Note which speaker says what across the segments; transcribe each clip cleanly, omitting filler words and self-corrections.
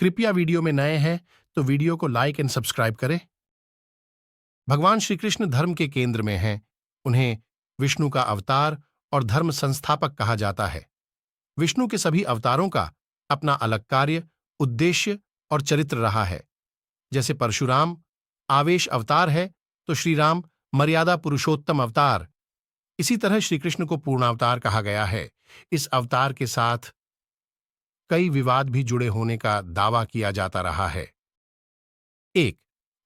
Speaker 1: कृपया वीडियो में नए हैं तो वीडियो को लाइक एंड सब्सक्राइब करें। भगवान श्री कृष्ण धर्म के केंद्र में हैं। उन्हें विष्णु का अवतार और धर्म संस्थापक कहा जाता है। विष्णु के सभी अवतारों का अपना अलग कार्य, उद्देश्य और चरित्र रहा है। जैसे परशुराम आवेश अवतार है तो श्री राम मर्यादा पुरुषोत्तम अवतार। इसी तरह श्री कृष्ण को पूर्णावतार कहा गया है। इस अवतार के साथ कई विवाद भी जुड़े होने का दावा किया जाता रहा है। 1.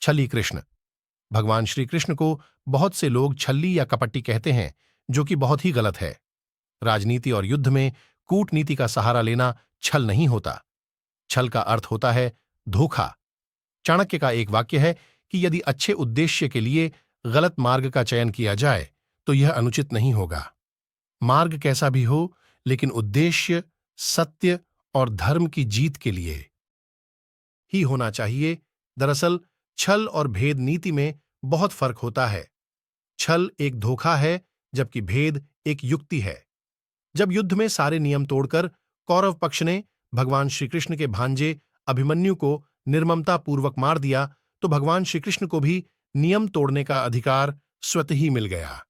Speaker 1: छली कृष्ण। भगवान श्री कृष्ण को बहुत से लोग छल्ली या कपट्टी कहते हैं, जो कि बहुत ही गलत है। राजनीति और युद्ध में कूटनीति का सहारा लेना छल नहीं होता। छल का अर्थ होता है धोखा। चाणक्य का एक वाक्य है कि यदि अच्छे उद्देश्य के लिए गलत मार्ग का चयन किया जाए तो यह अनुचित नहीं होगा। मार्ग कैसा भी हो, लेकिन उद्देश्य सत्य और धर्म की जीत के लिए ही होना चाहिए। दरअसल छल और भेद नीति में बहुत फर्क होता है। छल एक धोखा है, जबकि भेद एक युक्ति है। जब युद्ध में सारे नियम तोड़कर कौरव पक्ष ने भगवान श्री कृष्ण के भांजे अभिमन्यु को निर्ममतापूर्वक मार दिया, तो भगवान श्री कृष्ण को भी नियम तोड़ने का अधिकार स्वतः ही मिल गया।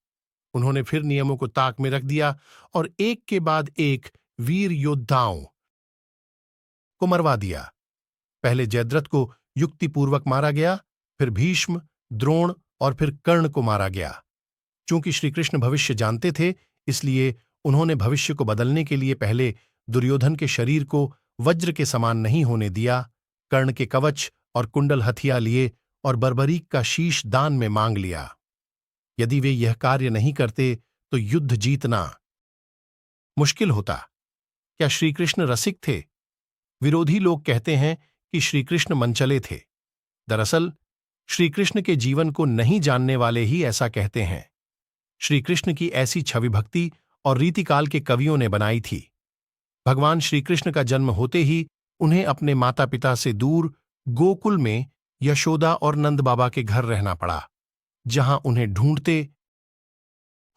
Speaker 1: उन्होंने फिर नियमों को ताक में रख दिया और एक के बाद एक वीर योद्धाओं को मरवा दिया। पहले जयद्रथ को युक्तिपूर्वक मारा गया, फिर भीष्म, द्रोण और फिर कर्ण को मारा गया। चूंकि श्री कृष्ण भविष्य जानते थे, इसलिए उन्होंने भविष्य को बदलने के लिए पहले दुर्योधन के शरीर को वज्र के समान नहीं होने दिया, कर्ण के कवच और कुंडल हथिया लिए और बर्बरीक का शीश दान में मांग लिया। यदि वे यह कार्य नहीं करते तो युद्ध जीतना मुश्किल होता। क्या श्री कृष्ण रसिक थे? विरोधी लोग कहते हैं कि श्री कृष्ण मनचले थे। दरअसल श्री कृष्ण के जीवन को नहीं जानने वाले ही ऐसा कहते हैं। श्री कृष्ण की ऐसी छवि भक्ति और रीतिकाल के कवियों ने बनाई थी। भगवान श्री कृष्ण का जन्म होते ही उन्हें अपने माता पिता से दूर गोकुल में यशोदा और नंद बाबा के घर रहना पड़ा, जहां उन्हें ढूंढते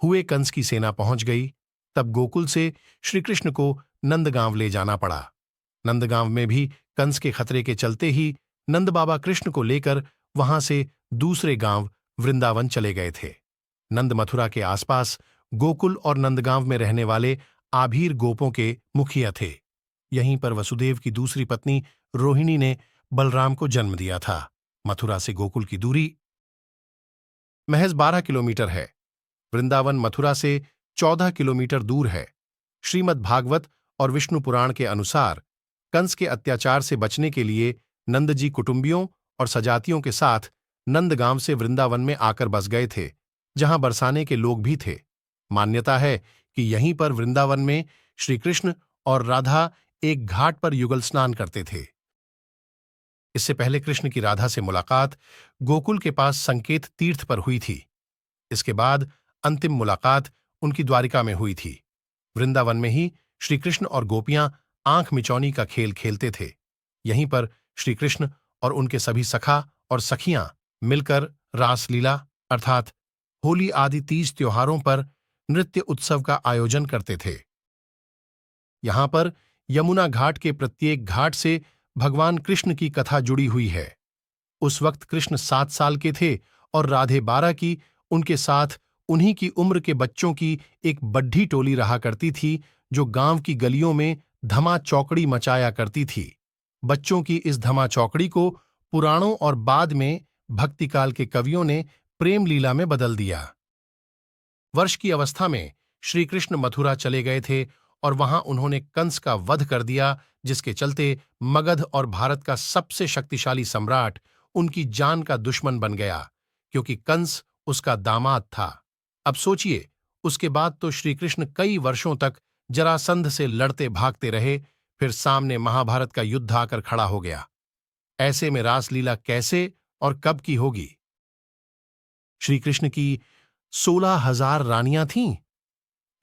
Speaker 1: हुए कंस की सेना पहुंच गई। तब गोकुल से श्री कृष्ण को नंदगांव ले जाना पड़ा। नंदगांव में भी कंस के खतरे के चलते ही नंद बाबा कृष्ण को लेकर वहां से दूसरे गांव वृंदावन चले गए थे। नंद मथुरा के आसपास गोकुल और नंदगांव में रहने वाले आभीर गोपों के मुखिया थे। यहीं पर वसुदेव की दूसरी पत्नी रोहिणी ने बलराम को जन्म दिया था। मथुरा से गोकुल की दूरी महज 12 किलोमीटर है। वृंदावन मथुरा से 14 किलोमीटर दूर है। श्रीमद् भागवत और विष्णु पुराण के अनुसार कंस के अत्याचार से बचने के लिए नंदजी कुटुंबियों और सजातियों के साथ नंदगांव से वृंदावन में आकर बस गए थे, जहां बरसाने के लोग भी थे। मान्यता है कि यहीं पर वृंदावन में श्री कृष्ण और राधा एक घाट पर युगल स्नान करते थे। इससे पहले कृष्ण की राधा से मुलाकात गोकुल के पास संकेत तीर्थ पर हुई थी। इसके बाद अंतिम मुलाकात उनकी द्वारिका में हुई थी। वृंदावन में ही श्री कृष्ण और गोपियां आंख मिचौनी का खेल खेलते थे। यहीं पर श्री कृष्ण और उनके सभी सखा और सखियां मिलकर रासलीला अर्थात होली आदि तीज त्योहारों पर नृत्य उत्सव का आयोजन करते थे। यहां पर यमुना घाट के प्रत्येक घाट से भगवान कृष्ण की कथा जुड़ी हुई है। उस वक्त कृष्ण 7 साल के थे और राधे 12 की। उनके साथ उन्हीं की उम्र के बच्चों की एक बड्ढी टोली रहा करती थी, जो गांव की गलियों में धमा चौकड़ी मचाया करती थी। बच्चों की इस धमा चौकड़ी को पुराणों और बाद में भक्तिकाल के कवियों ने प्रेम लीला में बदल दिया। वर्ष की अवस्था में श्री कृष्ण मथुरा चले गए थे और वहां उन्होंने कंस का वध कर दिया, जिसके चलते मगध और भारत का सबसे शक्तिशाली सम्राट उनकी जान का दुश्मन बन गया, क्योंकि कंस उसका दामाद था। अब सोचिए, उसके बाद तो श्री कृष्ण कई वर्षों तक जरासंध से लड़ते भागते रहे, फिर सामने महाभारत का युद्ध आकर खड़ा हो गया। ऐसे में रासलीला कैसे और कब की होगी? श्री कृष्ण की 16,000 रानियां थीं।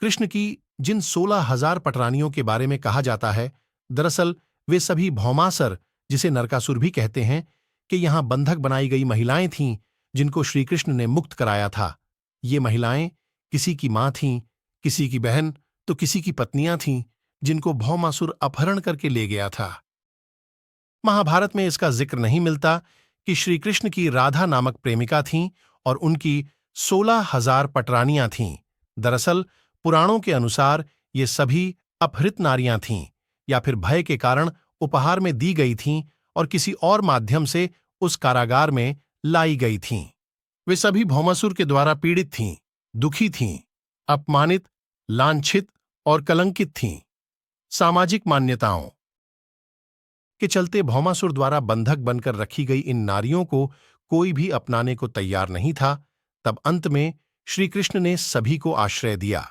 Speaker 1: कृष्ण की जिन 16,000 पटरानियों के बारे में कहा जाता है, दरअसल वे सभी भौमासुर, जिसे नरकासुर भी कहते हैं, कि यहां बंधक बनाई गई महिलाएं थीं, जिनको श्री कृष्ण ने मुक्त कराया था। ये महिलाएं किसी की मां थीं, किसी की बहन तो किसी की पत्नियां थीं, जिनको भौमासुर अपहरण करके ले गया था। महाभारत में इसका जिक्र नहीं मिलता कि श्री कृष्ण की राधा नामक प्रेमिका थीं और उनकी 16,000 पटरानियां थीं। दरअसल पुराणों के अनुसार ये सभी अपहृत नारियां थीं या फिर भय के कारण उपहार में दी गई थीं और किसी और माध्यम से उस कारागार में लाई गई थीं। वे सभी भौमासुर के द्वारा पीड़ित थीं, दुखी थीं, अपमानित, लांछित और कलंकित थीं। सामाजिक मान्यताओं के चलते भौमासुर द्वारा बंधक बनकर रखी गई इन नारियों को कोई भी अपनाने को तैयार नहीं था। तब अंत में श्री कृष्ण ने सभी को आश्रय दिया।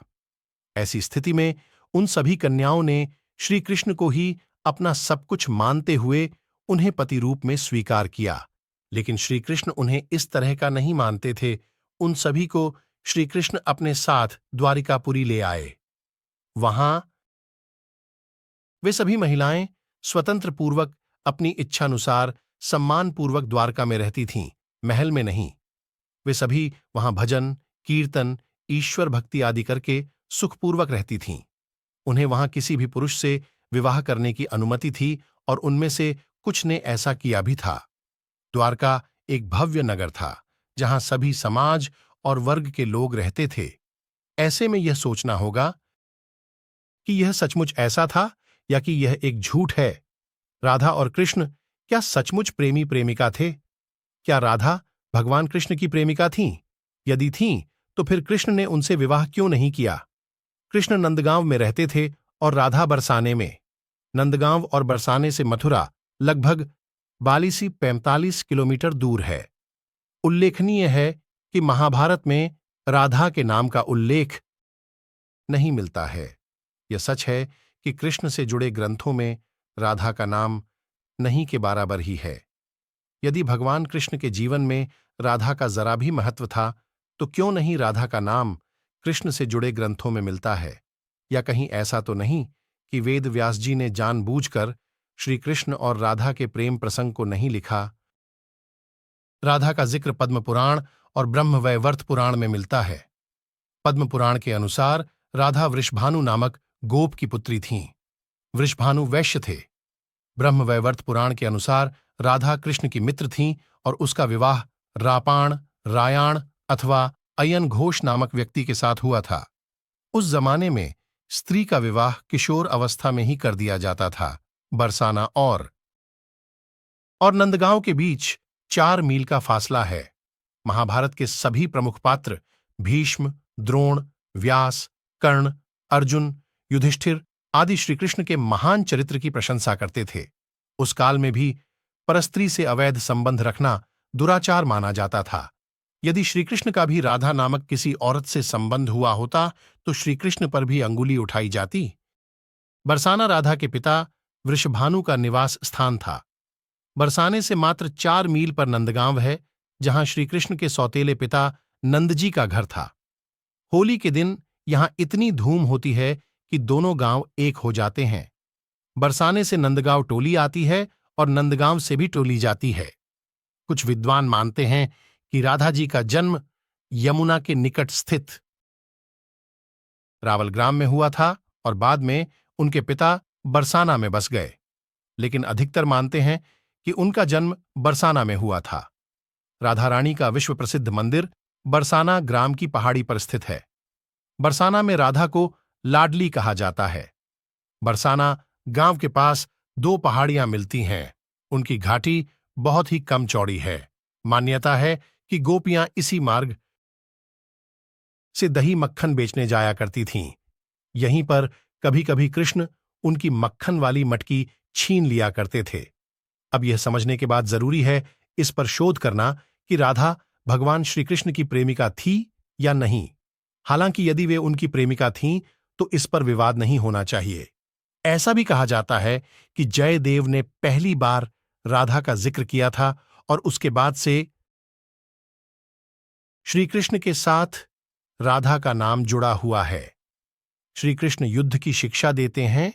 Speaker 1: ऐसी स्थिति में उन सभी कन्याओं ने श्री कृष्ण को ही अपना सब कुछ मानते हुए उन्हें पति रूप में स्वीकार किया। लेकिन श्री कृष्ण उन्हें इस तरह का नहीं मानते थे। उन सभी को श्री कृष्ण अपने साथ द्वारिकापुरी ले आए। वहां वे सभी महिलाएं स्वतंत्र पूर्वक अपनी इच्छानुसार सम्मानपूर्वक द्वारका में रहती थीं, महल में नहीं। वे सभी वहां भजन, कीर्तन, ईश्वर भक्ति आदि करके सुखपूर्वक रहती थीं। उन्हें वहां किसी भी पुरुष से विवाह करने की अनुमति थी और उनमें से कुछ ने ऐसा किया भी था। द्वारका एक भव्य नगर था जहां सभी समाज और वर्ग के लोग रहते थे। ऐसे में यह सोचना होगा कि यह सचमुच ऐसा था या कि यह एक झूठ है। राधा और कृष्ण क्या सचमुच प्रेमी प्रेमिका थे? क्या राधा भगवान कृष्ण की प्रेमिका थीं? यदि थीं, तो फिर कृष्ण ने उनसे विवाह क्यों नहीं किया? कृष्ण नंदगांव में रहते थे और राधा बरसाने में। नंदगांव और बरसाने से मथुरा लगभग 42-45 किलोमीटर दूर है। उल्लेखनीय है कि महाभारत में राधा के नाम का उल्लेख नहीं मिलता है। यह सच है कि कृष्ण से जुड़े ग्रंथों में राधा का नाम नहीं के बराबर ही है। यदि भगवान कृष्ण के जीवन में राधा का जरा भी महत्व था, तो क्यों नहीं राधा का नाम कृष्ण से जुड़े ग्रंथों में मिलता है? या कहीं ऐसा तो नहीं कि वेद व्यास जी ने जानबूझकर श्री कृष्ण और राधा के प्रेम प्रसंग को नहीं लिखा? राधा का जिक्र पद्म पुराण और ब्रह्मवैवर्त पुराण में मिलता है। पद्म पुराण के अनुसार राधा वृषभानु नामक गोप की पुत्री थीं। वृषभानु वैश्य थे। ब्रह्मवैवर्त पुराण के अनुसार राधा कृष्ण की मित्र थीं और उसका विवाह रापाण, रायाण अथवा अयन घोष नामक व्यक्ति के साथ हुआ था। उस जमाने में स्त्री का विवाह किशोर अवस्था में ही कर दिया जाता था। बरसाना और नंदगांव के बीच 4 मील का फासला है। महाभारत के सभी प्रमुख पात्र भीष्म, द्रोण, व्यास, कर्ण, अर्जुन, युधिष्ठिर आदि श्रीकृष्ण के महान चरित्र की प्रशंसा करते थे। उस काल में भी परस्त्री से अवैध संबंध रखना दुराचार माना जाता था। यदि श्रीकृष्ण का भी राधा नामक किसी औरत से संबंध हुआ होता तो श्रीकृष्ण पर भी अंगुली उठाई जाती। बरसाना राधा के पिता वृषभानु का निवास स्थान था। बरसाने से मात्र 4 मील पर नंदगांव है, जहां श्रीकृष्ण के सौतेले पिता नंदजी का घर था। होली के दिन यहां इतनी धूम होती है कि दोनों गांव एक हो जाते हैं। बरसाने से नंदगांव टोली आती है और नंदगांव से भी टोली जाती है। कुछ विद्वान मानते हैं कि राधा जी का जन्म यमुना के निकट स्थित रावल ग्राम में हुआ था और बाद में उनके पिता बरसाना में बस गए। लेकिन अधिकतर मानते हैं कि उनका जन्म बरसाना में हुआ था। राधा रानी का विश्व प्रसिद्ध मंदिर बरसाना ग्राम की पहाड़ी पर स्थित है। बरसाना में राधा को लाडली कहा जाता है। बरसाना गांव के पास 2 पहाड़ियां मिलती हैं। उनकी घाटी बहुत ही कम चौड़ी है। मान्यता है कि गोपियां इसी मार्ग से दही मक्खन बेचने जाया करती थीं। यहीं पर कभी कभी कृष्ण उनकी मक्खन वाली मटकी छीन लिया करते थे। अब यह समझने के बाद जरूरी है इस पर शोध करना कि राधा भगवान श्रीकृष्ण की प्रेमिका थी या नहीं। हालांकि यदि वे उनकी प्रेमिका थीं तो इस पर विवाद नहीं होना चाहिए। ऐसा भी कहा जाता है कि जयदेव ने पहली बार राधा का जिक्र किया था और उसके बाद से श्रीकृष्ण के साथ राधा का नाम जुड़ा हुआ है। श्रीकृष्ण युद्ध की शिक्षा देते हैं।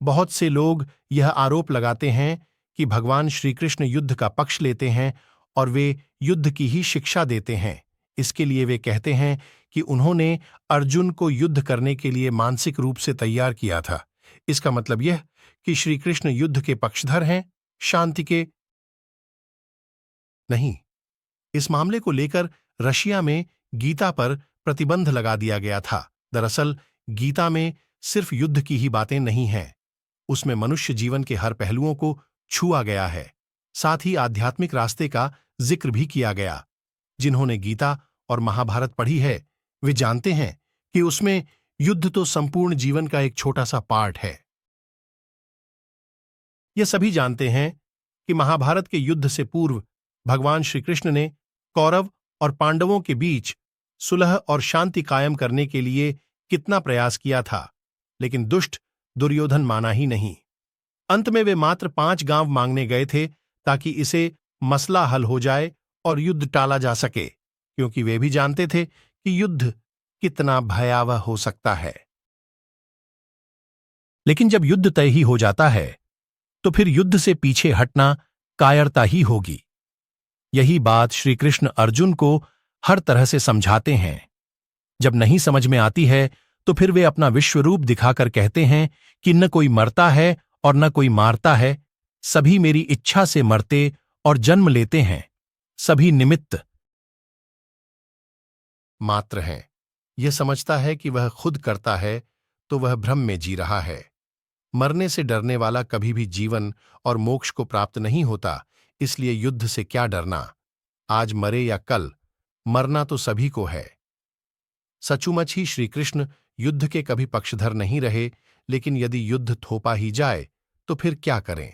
Speaker 1: बहुत से लोग यह आरोप लगाते हैं कि भगवान श्रीकृष्ण युद्ध का पक्ष लेते हैं और वे युद्ध की ही शिक्षा देते हैं। इसके लिए वे कहते हैं कि उन्होंने अर्जुन को युद्ध करने के लिए मानसिक रूप से तैयार किया था। इसका मतलब यह कि श्रीकृष्ण युद्ध के पक्षधर हैं शांति के नहीं। इस मामले को लेकर रशिया में गीता पर प्रतिबंध लगा दिया गया था। दरअसल गीता में सिर्फ युद्ध की ही बातें नहीं हैं, उसमें मनुष्य जीवन के हर पहलुओं को छुआ गया है। साथ ही आध्यात्मिक रास्ते का जिक्र भी किया गया। जिन्होंने गीता और महाभारत पढ़ी है वे जानते हैं कि उसमें युद्ध तो संपूर्ण जीवन का एक छोटा सा पार्ट है। ये सभी जानते हैं कि महाभारत के युद्ध से पूर्व भगवान श्री कृष्ण ने कौरव और पांडवों के बीच सुलह और शांति कायम करने के लिए कितना प्रयास किया था, लेकिन दुष्ट दुर्योधन माना ही नहीं। अंत में वे मात्र 5 गांव मांगने गए थे ताकि इसे मसला हल हो जाए और युद्ध टाला जा सके, क्योंकि वे भी जानते थे कि युद्ध कितना भयावह हो सकता है। लेकिन जब युद्ध तय ही हो जाता है तो फिर युद्ध से पीछे हटना कायरता ही होगी। यही बात श्री कृष्ण अर्जुन को हर तरह से समझाते हैं। जब नहीं समझ में आती है तो फिर वे अपना विश्वरूप दिखाकर कहते हैं कि न कोई मरता है और न कोई मारता है, सभी मेरी इच्छा से मरते और जन्म लेते हैं, सभी निमित्त मात्र हैं। यह समझता है कि वह खुद करता है तो वह भ्रम में जी रहा है। मरने से डरने वाला कभी भी जीवन और मोक्ष को प्राप्त नहीं होता, इसलिए युद्ध से क्या डरना। आज मरे या कल, मरना तो सभी को है। सचमुच ही श्री कृष्ण युद्ध के कभी पक्षधर नहीं रहे, लेकिन यदि युद्ध थोपा ही जाए तो फिर क्या करें।